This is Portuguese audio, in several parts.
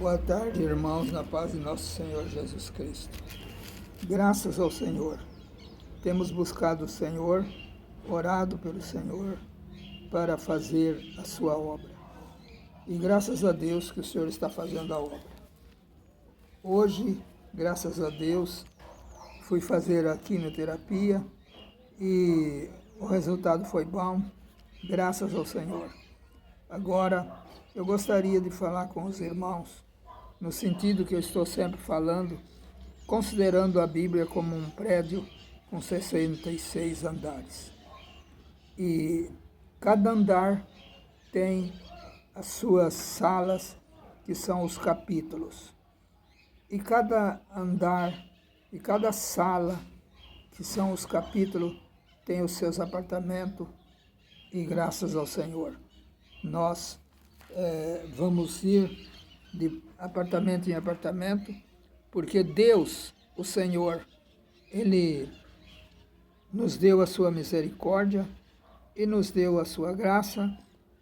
Boa tarde, irmãos, na paz de nosso Senhor Jesus Cristo. Graças ao Senhor. Temos buscado o Senhor, orado pelo Senhor, para fazer a sua obra. E graças a Deus que o Senhor está fazendo a obra. Hoje, graças a Deus, fui fazer a quimioterapia e o resultado foi bom, graças ao Senhor. Agora, eu gostaria de falar com os irmãos, no sentido que eu estou sempre falando, considerando a Bíblia como um prédio com 66 andares. E cada andar tem as suas salas, que são os capítulos. E cada andar e cada sala, que são os capítulos, tem os seus apartamentos. E graças ao Senhor, nós vamos ir de apartamento em apartamento, porque Deus, o Senhor, Ele nos deu a sua misericórdia e nos deu a sua graça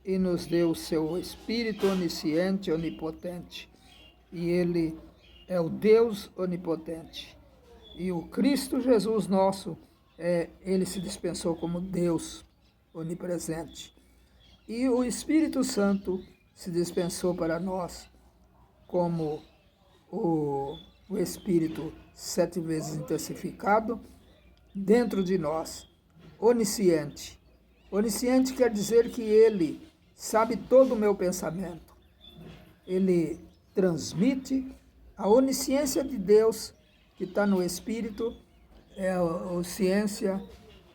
e nos deu o seu Espírito onisciente, onipotente. E Ele é o Deus onipotente. E o Cristo Jesus nosso, Ele se dispensou como Deus onipresente. E o Espírito Santo se dispensou para nós como o Espírito 7 vezes intensificado dentro de nós, onisciente. Onisciente quer dizer que Ele sabe todo o meu pensamento. Ele transmite a onisciência de Deus que está no Espírito, é a onisciência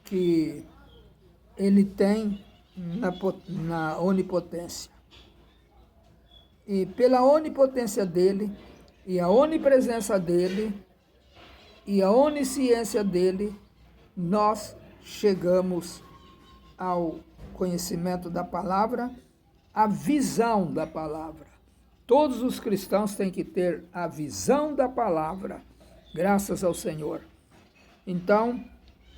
que Ele tem na onipotência. E pela onipotência dele, e a onipresença dele, e a onisciência dele, nós chegamos ao conhecimento da palavra, à visão da palavra. Todos os cristãos têm que ter a visão da palavra, graças ao Senhor. Então,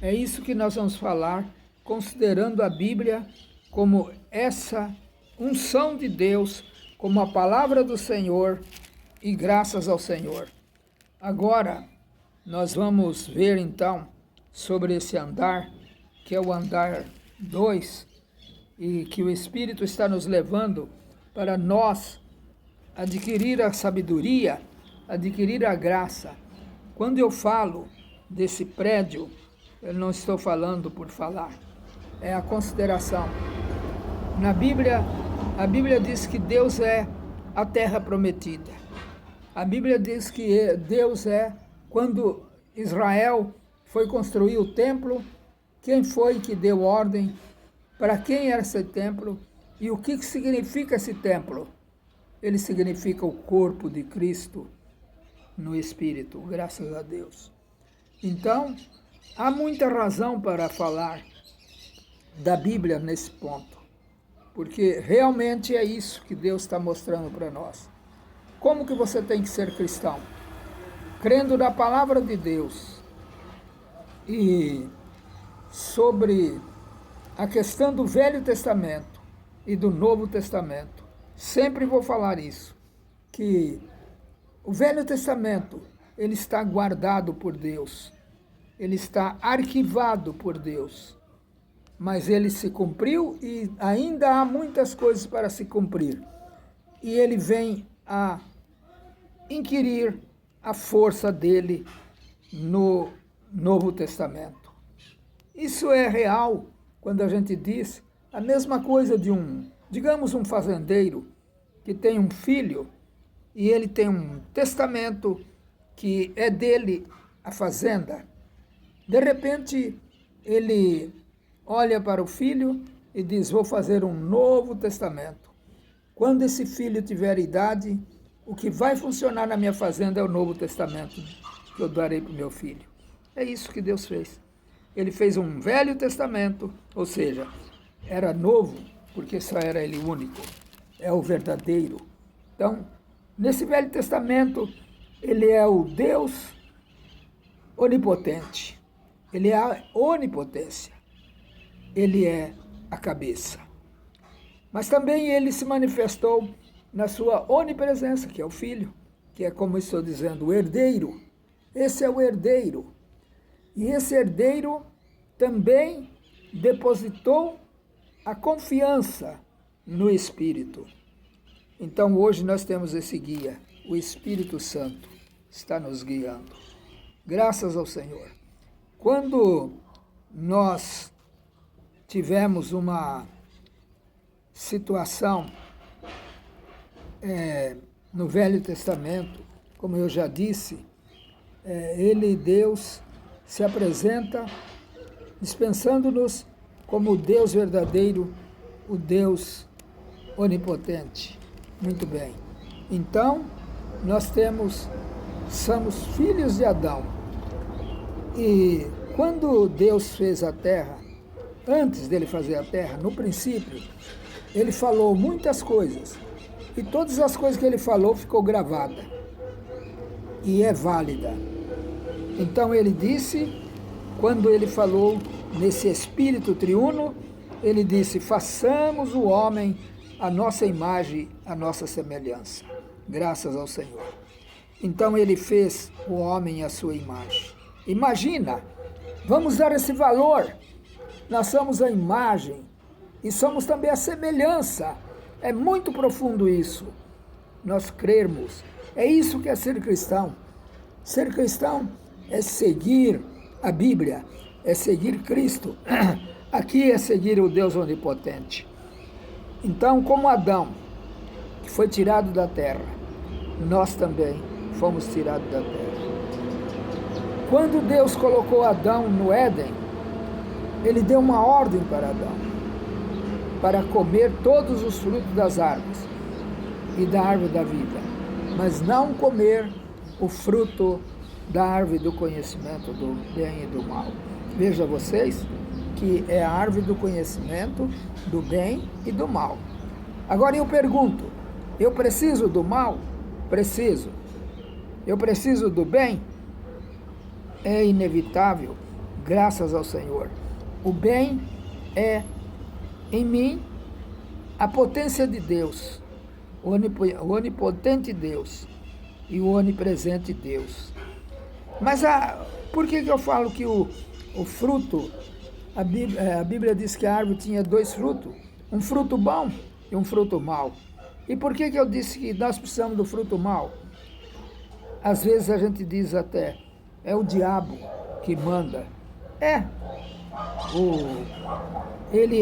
é isso que nós vamos falar, considerando a Bíblia como essa unção de Deus, como a palavra do Senhor, e graças ao Senhor. Agora, nós vamos ver então sobre esse andar, que é o andar 2, e que o Espírito está nos levando para nós adquirir a sabedoria, adquirir a graça. Quando eu falo desse prédio, eu não estou falando por falar, é a consideração. Na Bíblia, a Bíblia diz que Deus é a terra prometida. A Bíblia diz que Deus é, quando Israel foi construir o templo, quem foi que deu ordem, para quem era esse templo e o que significa esse templo? Ele significa o corpo de Cristo no Espírito, graças a Deus. Então, há muita razão para falar da Bíblia nesse ponto, porque realmente é isso que Deus está mostrando para nós. Como que você tem que ser cristão? Crendo na palavra de Deus. E sobre a questão do Velho Testamento e do Novo Testamento, sempre vou falar isso, que o Velho Testamento, ele está guardado por Deus, ele está arquivado por Deus, mas ele se cumpriu e ainda há muitas coisas para se cumprir. E ele vem a inquirir a força dele no Novo Testamento. Isso é real quando a gente diz a mesma coisa de digamos, um fazendeiro que tem um filho e ele tem um testamento que é dele a fazenda. De repente, ele olha para o filho e diz: vou fazer um novo testamento. Quando esse filho tiver idade, o que vai funcionar na minha fazenda é o Novo Testamento que eu darei para o meu filho. É isso que Deus fez. Ele fez um Velho Testamento, ou seja, era novo, porque só era ele único, é o verdadeiro. Então, nesse Velho Testamento, ele é o Deus onipotente, ele é a onipotência, ele é a cabeça. Mas também ele se manifestou na sua onipresença, que é o Filho, que é, como estou dizendo, o herdeiro. Esse é o herdeiro. E esse herdeiro também depositou a confiança no Espírito. Então hoje nós temos esse guia, o Espírito Santo está nos guiando. Graças ao Senhor. Quando nós tivemos uma situação no Velho Testamento, como eu já disse, Deus, se apresenta dispensando-nos como o Deus verdadeiro, o Deus onipotente. Muito bem. Então, nós somos filhos de Adão. E quando Deus fez a terra, antes dele fazer a terra, no princípio, ele falou muitas coisas. E todas as coisas que ele falou ficou gravada. E é válida. Então ele disse, quando ele falou nesse Espírito triuno, ele disse, façamos o homem a nossa imagem, a nossa semelhança. Graças ao Senhor. Então ele fez o homem à sua imagem. Imagina, vamos dar esse valor. Nós somos a imagem e somos também a semelhança. É muito profundo isso. Nós crermos. É isso que é ser cristão. Ser cristão é seguir a Bíblia, é seguir Cristo. Aqui é seguir o Deus onipotente. Então, como Adão, que foi tirado da terra, nós também fomos tirados da terra. Quando Deus colocou Adão no Éden, ele deu uma ordem para Adão, para comer todos os frutos das árvores e da árvore da vida, mas não comer o fruto da árvore do conhecimento do bem e do mal. Veja vocês que é a árvore do conhecimento do bem e do mal. Agora eu pergunto, eu preciso do mal? Preciso. Eu preciso do bem? É inevitável, graças ao Senhor. O bem é, em mim, a potência de Deus, o onipotente Deus e o onipresente Deus. Mas por que eu falo que o fruto, a Bíblia diz que a árvore tinha dois frutos, um fruto bom e um fruto mau. E por que eu disse que nós precisamos do fruto mau? Às vezes a gente diz até, é o diabo que manda. Ele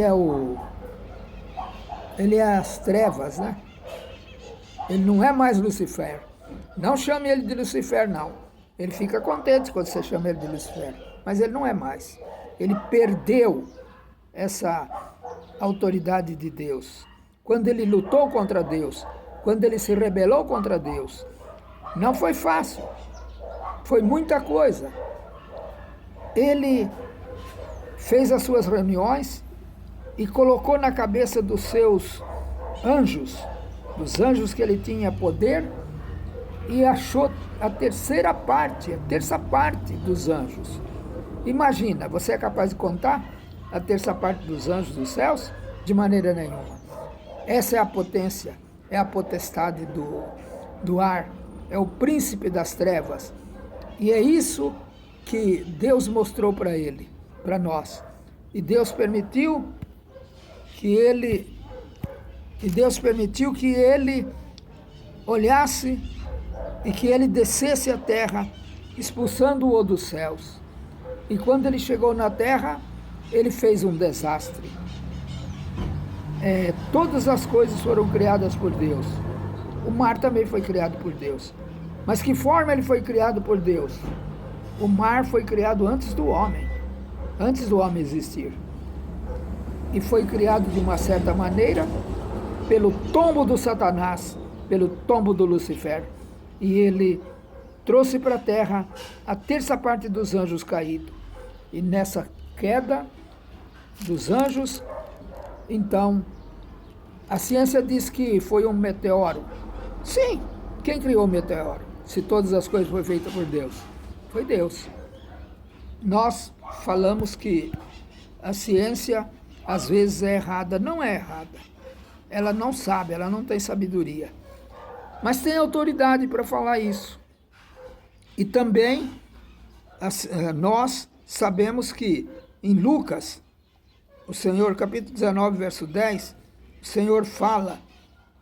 é as trevas, né? Ele não é mais Lucifer. Não chame ele de Lucifer, não. Ele fica contente quando você chama ele de Lucifer, mas ele não é mais. Ele perdeu essa autoridade de Deus. Quando ele lutou contra Deus, quando ele se rebelou contra Deus, não foi fácil, foi muita coisa. Ele fez as suas reuniões e colocou na cabeça dos seus anjos, dos anjos que ele tinha poder, e achou a terça parte dos anjos. Imagina, você é capaz de contar a terça parte dos anjos dos céus? De maneira nenhuma. Essa é a potência, é a potestade do ar, é o príncipe das trevas. E é isso que Deus mostrou para ele, para nós. E Deus permitiu que ele olhasse e que ele descesse à terra, expulsando-o dos céus. E quando ele chegou na terra, ele fez um desastre. Todas as coisas foram criadas por Deus. O mar também foi criado por Deus. Mas que forma ele foi criado por Deus? O mar foi criado antes do homem existir. E foi criado de uma certa maneira pelo tombo do Satanás, pelo tombo do Lucifer. E ele trouxe para a terra a terça parte dos anjos caídos. E nessa queda dos anjos, então, a ciência diz que foi um meteoro. Sim, quem criou o meteoro? Se todas as coisas foram feitas por Deus. Foi Deus. Nós falamos que a ciência às vezes é errada. Não é errada. ela não sabe, ela não tem sabedoria. Mas tem autoridade para falar isso. E também nós sabemos que em Lucas, o Senhor, capítulo 19, verso 10, o Senhor fala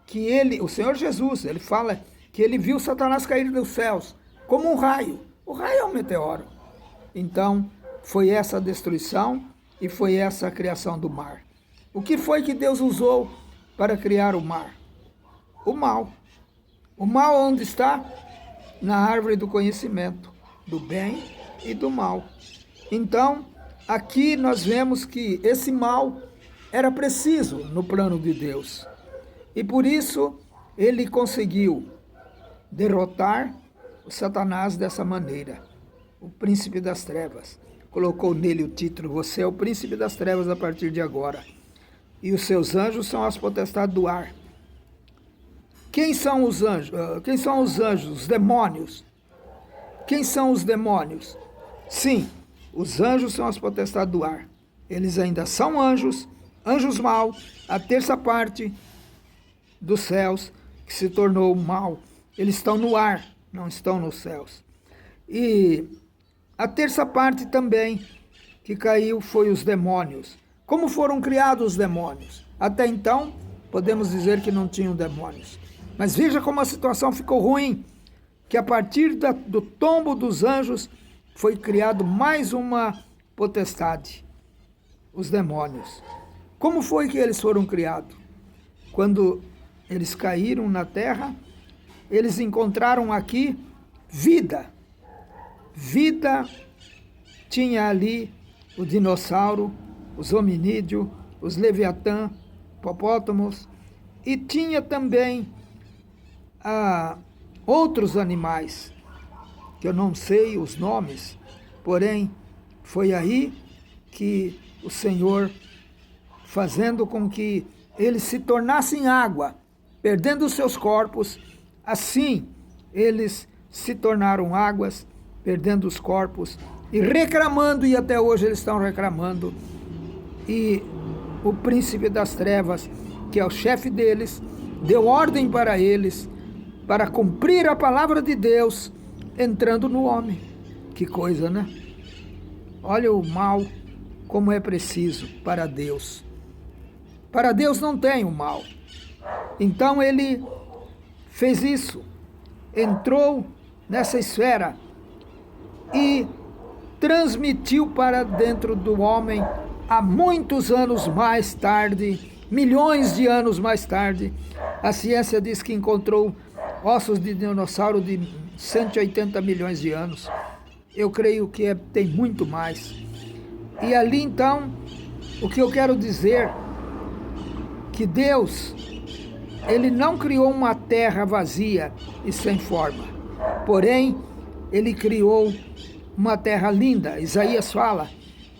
que o Senhor Jesus, ele fala que ele viu Satanás cair dos céus como um raio. O raio é um meteoro. Então, foi essa a destruição e foi essa a criação do mar. O que foi que Deus usou para criar o mar? O mal. O mal onde está? Na árvore do conhecimento, do bem e do mal. Então, aqui nós vemos que esse mal era preciso no plano de Deus. E por isso, ele conseguiu derrotar o Satanás dessa maneira, o príncipe das trevas. Colocou nele o título, você é o príncipe das trevas a partir de agora. E os seus anjos são as potestades do ar. Quem são os anjos? Quem são os anjos? Os demônios. Quem são os demônios? Sim, os anjos são as potestades do ar. Eles ainda são anjos, anjos maus, a terça parte dos céus que se tornou mal. Eles estão no ar, não estão nos céus. E a terça parte também que caiu foi os demônios. Como foram criados os demônios? Até então, podemos dizer que não tinham demônios. Mas veja como a situação ficou ruim, que a partir do tombo dos anjos foi criado mais uma potestade, os demônios. Como foi que eles foram criados? Quando eles caíram na terra, eles encontraram aqui vida. Vida tinha ali o dinossauro, os hominídeos, os leviatã, hipopótamos, e tinha também outros animais, que eu não sei os nomes, porém foi aí que o Senhor, fazendo com que eles se tornassem água, perdendo os seus corpos, assim eles se tornaram águas, perdendo os corpos e reclamando, e até hoje eles estão reclamando. E o príncipe das trevas, que é o chefe deles, deu ordem para eles, para cumprir a palavra de Deus, entrando no homem. Que coisa, né? Olha o mal, como é preciso para Deus. Para Deus não tem o mal. Então ele fez isso, entrou nessa esfera e transmitiu para dentro do homem há muitos anos mais tarde, milhões de anos mais tarde. A ciência diz que encontrou ossos de dinossauro de 180 milhões de anos. Eu creio que tem muito mais. E ali então, o que eu quero dizer, que Deus, ele não criou uma terra vazia e sem forma. Porém, ele criou uma terra linda. Isaías fala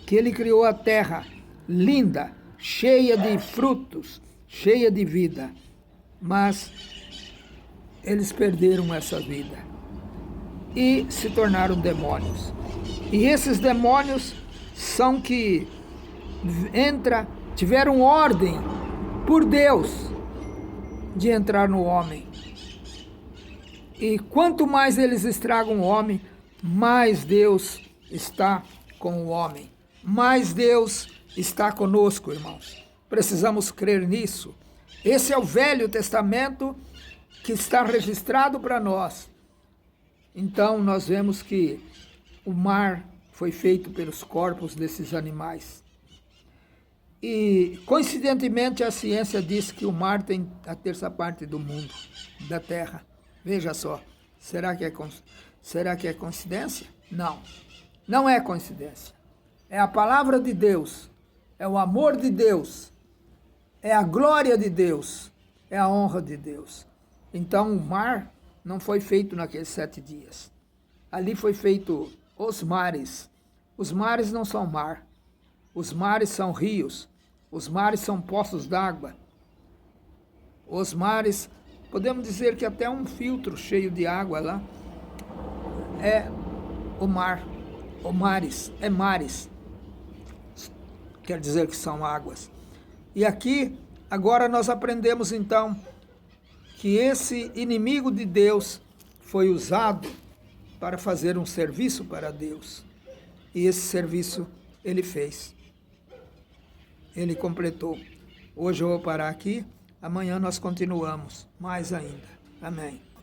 que ele criou a terra linda, cheia de frutos, cheia de vida. Mas eles perderam essa vida e se tornaram demônios. E esses demônios são que tiveram ordem por Deus de entrar no homem. E quanto mais eles estragam o homem, mais Deus está com o homem. Mais Deus está conosco, irmãos. Precisamos crer nisso. Esse é o Velho Testamento que está registrado para nós. Então nós vemos que o mar foi feito pelos corpos desses animais. E, coincidentemente, a ciência diz que o mar tem a terça parte do mundo, da terra. Veja só, será que é coincidência? Não, não é coincidência. É a palavra de Deus, é o amor de Deus, é a glória de Deus, é a honra de Deus. Então, o mar não foi feito naqueles 7 dias. Ali foi feito os mares. Os mares não são mar. Os mares são rios. Os mares são poços d'água. Os mares, podemos dizer que até um filtro cheio de água lá é o mar. O mares, é mares. Quer dizer que são águas. E aqui Agora nós aprendemos então que esse inimigo de Deus foi usado para fazer um serviço para Deus. E esse serviço ele fez. Ele completou. Hoje eu vou parar aqui, amanhã nós continuamos mais ainda. Amém.